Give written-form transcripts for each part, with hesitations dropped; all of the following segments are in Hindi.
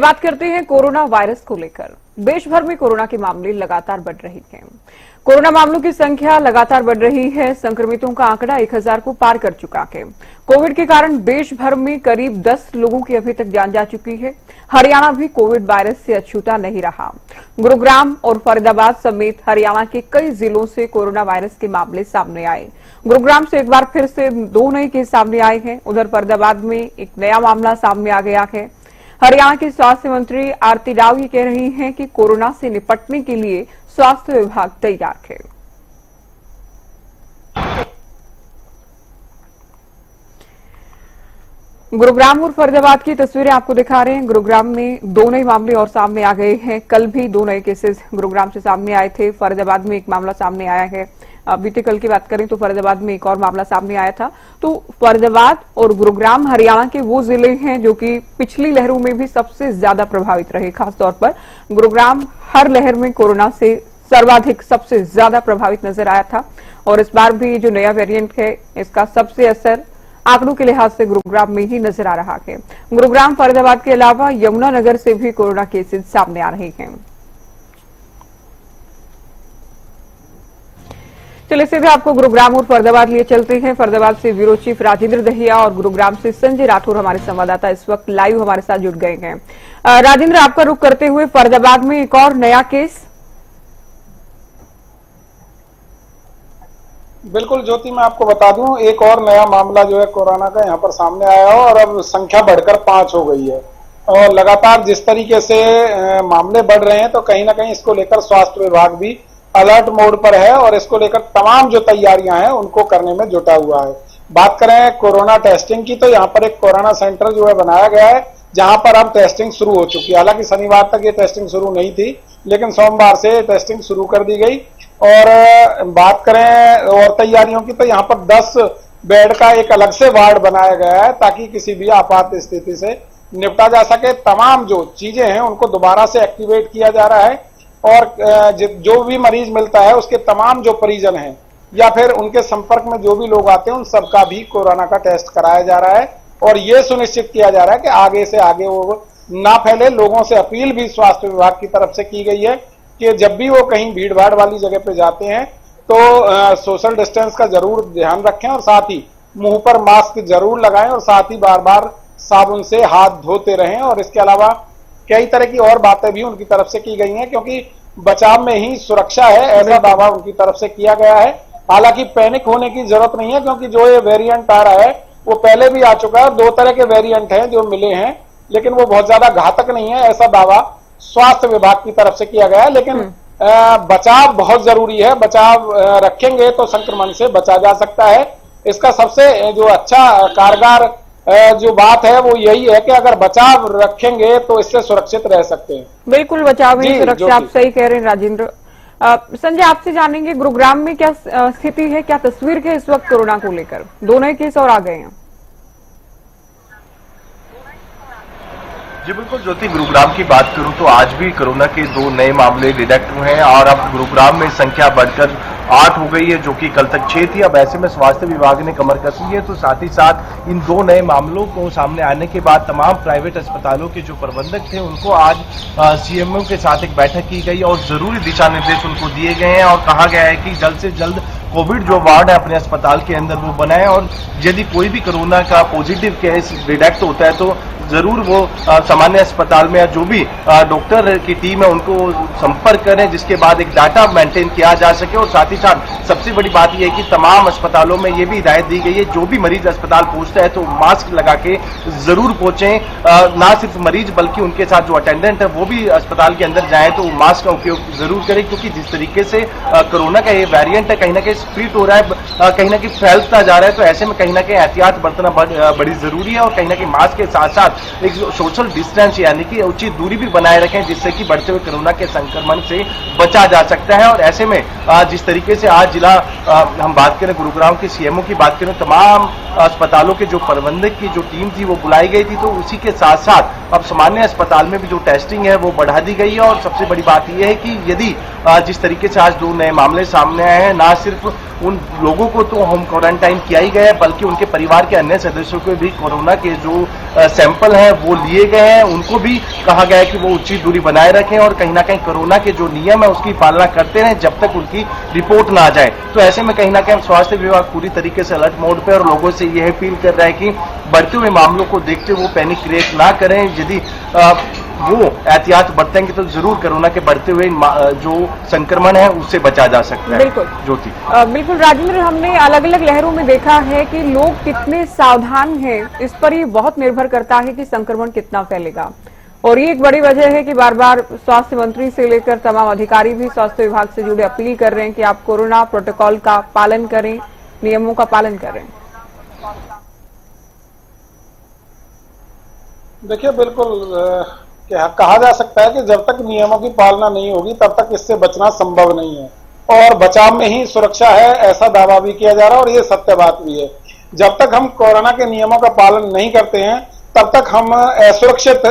बात करते हैं कोरोना वायरस को लेकर। देश भर में कोरोना के मामले लगातार बढ़ रहे हैं। कोरोना मामलों की संख्या लगातार बढ़ रही है। संक्रमितों का आंकड़ा 1000 को पार कर चुका है। कोविड के कारण देश भर में करीब 10 लोगों की अभी तक जान जा चुकी है। हरियाणा भी कोविड वायरस से अछूता नहीं रहा। गुरुग्राम और फरीदाबाद समेत हरियाणा के कई जिलों से कोरोना वायरस के मामले सामने आए। गुरुग्राम से एक बार फिर से 2 नए केस सामने आए हैं। उधर फरीदाबाद में एक नया मामला सामने आ गया है। हरियाणा के स्वास्थ्य मंत्री आरती राव ये कह रही हैं कि कोरोना से निपटने के लिए स्वास्थ्य विभाग तैयार है। गुरुग्राम और फरीदाबाद की तस्वीरें आपको दिखा रहे हैं। गुरुग्राम में 2 नए मामले और सामने आ गए हैं। कल भी 2 नए केसेस गुरुग्राम से सामने आए थे। फरीदाबाद में एक मामला सामने आया है। बीते कल की बात करें तो फरीदाबाद में एक और मामला सामने आया था। तो फरीदाबाद और गुरुग्राम हरियाणा के वो जिले हैं जो कि पिछली लहरों में भी सबसे ज्यादा प्रभावित रहे। खासतौर पर गुरुग्राम हर लहर में कोरोना से सर्वाधिक सबसे ज्यादा प्रभावित नजर आया था और इस बार भी जो नया वेरिएंट है इसका सबसे असर आंकड़ों के लिहाज से गुरुग्राम में ही नजर आ रहा है। गुरुग्राम फरीदाबाद के अलावा यमुनानगर से भी कोरोना केसेस सामने आ रहे हैं। चलिए सीधे आपको गुरुग्राम और फरीदाबाद लिए चलते हैं। फरीदाबाद से ब्यूरो चीफ राजेंद्र दहिया और गुरुग्राम से संजय राठौर हमारे संवाददाता इस वक्त लाइव हमारे साथ जुड़ गए हैं। राजेंद्र, आपका रुख करते हुए फरीदाबाद में एक और नया केस। बिल्कुल ज्योति, मैं आपको बता दूं, एक और नया मामला जो है कोरोना का यहाँ पर सामने आया हो और अब संख्या बढ़कर 5 हो गई है। और लगातार जिस तरीके से मामले बढ़ रहे हैं तो कहीं ना कहीं इसको लेकर स्वास्थ्य विभाग भी अलर्ट मोड पर है और इसको लेकर तमाम जो तैयारियां हैं उनको करने में जुटा हुआ है। बात करें कोरोना टेस्टिंग की तो यहाँ पर एक कोरोना सेंटर जो है बनाया गया है जहां पर अब टेस्टिंग शुरू हो चुकी है। हालांकि शनिवार तक ये टेस्टिंग शुरू नहीं थी, लेकिन सोमवार से टेस्टिंग शुरू कर दी गई। और बात करें और तैयारियों की तो यहाँ पर 10 बेड का एक अलग से वार्ड बनाया गया है ताकि किसी भी आपात स्थिति से निपटा जा सके। तमाम जो चीजें हैं उनको दोबारा से एक्टिवेट किया जा रहा है और जो भी मरीज मिलता है उसके तमाम जो परिजन हैं या फिर उनके संपर्क में जो भी लोग आते हैं उन सबका भी कोरोना का टेस्ट कराया जा रहा है और ये सुनिश्चित किया जा रहा है कि आगे से आगे वो ना फैले। लोगों से अपील भी स्वास्थ्य विभाग की तरफ से की गई है कि जब भी वो कहीं भीड़ भाड़ वाली जगह पे जाते हैं तो सोशल डिस्टेंस का जरूर ध्यान रखें और साथ ही मुंह पर मास्क जरूर लगाएं और साथ ही बार बार साबुन से हाथ धोते रहें। और इसके अलावा कई तरह की और बातें भी उनकी तरफ से की गई हैं क्योंकि बचाव में ही सुरक्षा है, ऐसा दावा उनकी तरफ से किया गया है। हालांकि पैनिक होने की जरूरत नहीं है क्योंकि जो ये वेरिएंट आ रहा है वो पहले भी आ चुका है। 2 तरह के वेरिएंट हैं जो मिले हैं, लेकिन वो बहुत ज्यादा घातक नहीं है, ऐसा दावा स्वास्थ्य विभाग की तरफ से किया गया है। लेकिन बचाव बहुत जरूरी है। बचाव रखेंगे तो संक्रमण से बचा जा सकता है। इसका सबसे जो अच्छा कारगर जो बात है वो यही है कि अगर बचाव रखेंगे तो इससे सुरक्षित रह सकते हैं। बिल्कुल, बचाव ही सुरक्षा, आप सही कह रहे हैं राजेंद्र। संजय, आपसे जानेंगे गुरुग्राम में क्या स्थिति है, क्या तस्वीर है इस वक्त कोरोना को लेकर? 2 नए केस और आ गए हैं। जी बिल्कुल ज्योति, गुरुग्राम की बात करूं तो आज भी कोरोना के 2 नए मामले डिटेक्ट हुए हैं और अब गुरुग्राम में संख्या बढ़कर 8 हो गई है, जो कि कल तक 6 थी। अब ऐसे में स्वास्थ्य विभाग ने कमर कसी है। तो साथ ही साथ इन 2 नए मामलों को सामने आने के बाद तमाम प्राइवेट अस्पतालों के जो प्रबंधक थे उनको आज सीएमओ के साथ एक बैठक की गई और जरूरी दिशा निर्देश उनको दिए गए हैं और कहा गया है कि जल्द से जल्द कोविड जो वार्ड है अपने अस्पताल के अंदर वो बनाए और यदि कोई भी कोरोना का पॉजिटिव केस डिटेक्ट होता है तो जरूर वो सामान्य अस्पताल में जो भी डॉक्टर की टीम है उनको संपर्क करें, जिसके बाद एक डाटा मेंटेन किया जा सके। और साथ ही साथ सबसे बड़ी बात यह है कि तमाम अस्पतालों में ये भी हिदायत दी गई है जो भी मरीज अस्पताल पहुंचता है तो मास्क लगा के जरूर पहुंचे। ना सिर्फ मरीज बल्कि उनके साथ जो अटेंडेंट है वो भी अस्पताल के अंदर जाए तो मास्क का उपयोग जरूर करें, क्योंकि जिस तरीके से कोरोना का ये वेरिएंट है कहीं ना कहीं स्प्रेड हो रहा है, कहीं ना कहीं फैलता जा रहा है। तो ऐसे में कहीं ना कहीं एहतियात बरतना बड़ी जरूरी है और कहीं ना कहीं मास्क के साथ साथ एक सोशल डिस्टेंस यानी कि उचित दूरी भी बनाए रखें, जिससे कि बढ़ते हुए कोरोना के संक्रमण से बचा जा सकता है। और ऐसे में जिस तरीके से आज जिला हम बात करें गुरुग्राम के सीएमओ की बात करें, तमाम अस्पतालों के जो प्रबंधक की जो टीम थी वो बुलाई गई थी। तो उसी के साथ साथ अब सामान्य अस्पताल में भी जो टेस्टिंग है वो बढ़ा दी गई है। और सबसे बड़ी बात यह है कि यदि जिस तरीके से आज 2 नए मामले सामने आए हैं, ना सिर्फ उन लोगों को तो होम क्वारंटाइन किया ही गया है, बल्कि उनके परिवार के अन्य सदस्यों को भी कोरोना के जो सैंपल हैं वो लिए गए हैं। उनको भी कहा गया है कि वो उचित दूरी बनाए रखें और कहीं ना कहीं कोरोना के जो नियम है उसकी पालना करते रहें जब तक उनकी रिपोर्ट ना आ जाए। तो ऐसे में कहीं ना कहीं स्वास्थ्य विभाग पूरी तरीके से अलर्ट मोड पे और लोगों से यह अपील कर रहा है कि बढ़ते हुए मामलों को देखते हुए वो पैनिक क्रिएट ना करें। यदि वो एहतियात बरतेंगे तो जरूर कोरोना के बढ़ते हुए जो संक्रमण है उससे बचा जा सकता है। बिल्कुल ज्योति, बिल्कुल राजेंद्र, हमने अलग अलग लहरों में देखा है कि लोग कितने सावधान हैं, इस पर ये बहुत निर्भर करता है कि संक्रमण कितना फैलेगा। और ये एक बड़ी वजह है कि बार बार स्वास्थ्य मंत्री से लेकर तमाम अधिकारी भी स्वास्थ्य विभाग से जुड़े अपील कर रहे हैं कि आप कोरोना प्रोटोकॉल का पालन करें, नियमों का पालन करें। देखिए, बिल्कुल कहा जा सकता है कि जब तक नियमों की पालना नहीं होगी तब तक इससे बचना संभव नहीं है, और बचाव में ही सुरक्षा है ऐसा दावा भी किया जा रहा है और ये सत्य बात भी है। जब तक हम कोरोना के नियमों का पालन नहीं करते हैं तब तक हम असुरक्षित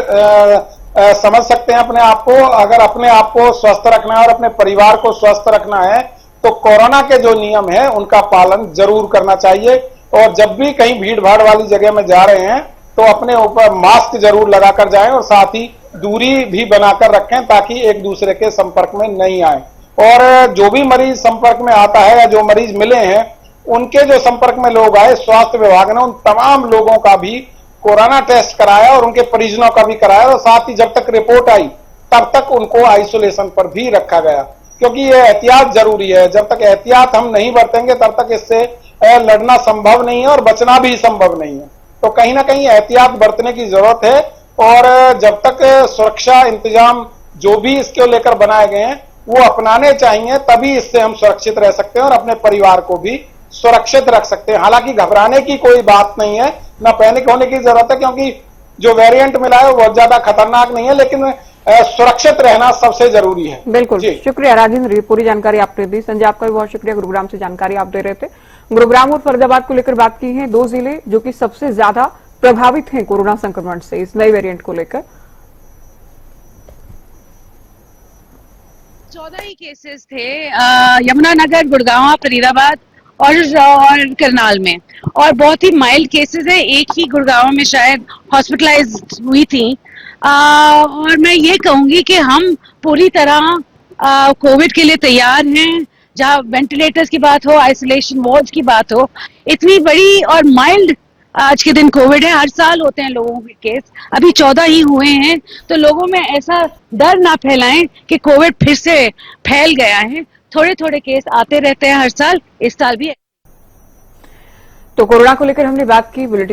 समझ सकते हैं अपने आप को। अगर अपने आप को स्वस्थ रखना है और अपने परिवार को स्वस्थ रखना है तो कोरोना के जो नियम है उनका पालन जरूर करना चाहिए। और जब भी कहीं भीड़ भाड़ वाली जगह में जा रहे हैं तो अपने ऊपर मास्क जरूर लगाकर जाएं और साथ ही दूरी भी बनाकर रखें ताकि एक दूसरे के संपर्क में नहीं आए। और जो भी मरीज संपर्क में आता है या जो मरीज मिले हैं उनके जो संपर्क में लोग आए, स्वास्थ्य विभाग ने उन तमाम लोगों का भी कोरोना टेस्ट कराया और उनके परिजनों का भी कराया, और साथ ही जब तक रिपोर्ट आई तब तक उनको आइसोलेशन पर भी रखा गया, क्योंकि ये एहतियात जरूरी है। जब तक एहतियात हम नहीं बरतेंगे तब तक इससे लड़ना संभव नहीं है और बचना भी संभव नहीं है। तो कहीं ना कहीं एहतियात बरतने की जरूरत है, और जब तक सुरक्षा इंतजाम जो भी इसको लेकर बनाए गए हैं वो अपनाने चाहिए, तभी इससे हम सुरक्षित रह सकते हैं और अपने परिवार को भी सुरक्षित रख सकते हैं। हालांकि घबराने की कोई बात नहीं है, ना पैनिक होने की जरूरत है, क्योंकि जो वेरिएंट मिला है वो बहुत ज्यादा खतरनाक नहीं है, लेकिन सुरक्षित रहना सबसे जरूरी है। बिल्कुल, शुक्रिया राजेंद्र, पूरी जानकारी आपने दी। संजय, आपका भी बहुत शुक्रिया, गुरुग्राम से जानकारी आप दे रहे थे। गुरुग्राम और फरीदाबाद को लेकर बात की है, दो जिले जो कि सबसे ज्यादा प्रभावित हैं कोरोना संक्रमण से, इस नए वेरिएंट को लेकर। 14 ही केसेस थे यमुनानगर, गुड़गांव, फरीदाबाद और करनाल में, और बहुत ही माइल्ड केसेस है। एक ही गुड़गांव में शायद हॉस्पिटलाइज हुई थी। और मैं ये कहूंगी कि हम पूरी तरह कोविड के लिए तैयार हैं, जहाँ वेंटिलेटर्स की बात हो, आइसोलेशन वार्ड्स की बात हो। इतनी बड़ी और माइल्ड आज के दिन कोविड है, हर साल होते हैं लोगों के केस, अभी 14 ही हुए हैं। तो लोगों में ऐसा डर ना फैलाएं कि कोविड फिर से फैल गया है। थोड़े थोड़े केस आते रहते हैं हर साल, इस साल भी। तो कोरोना को लेकर हमने बात की। बुलेटिन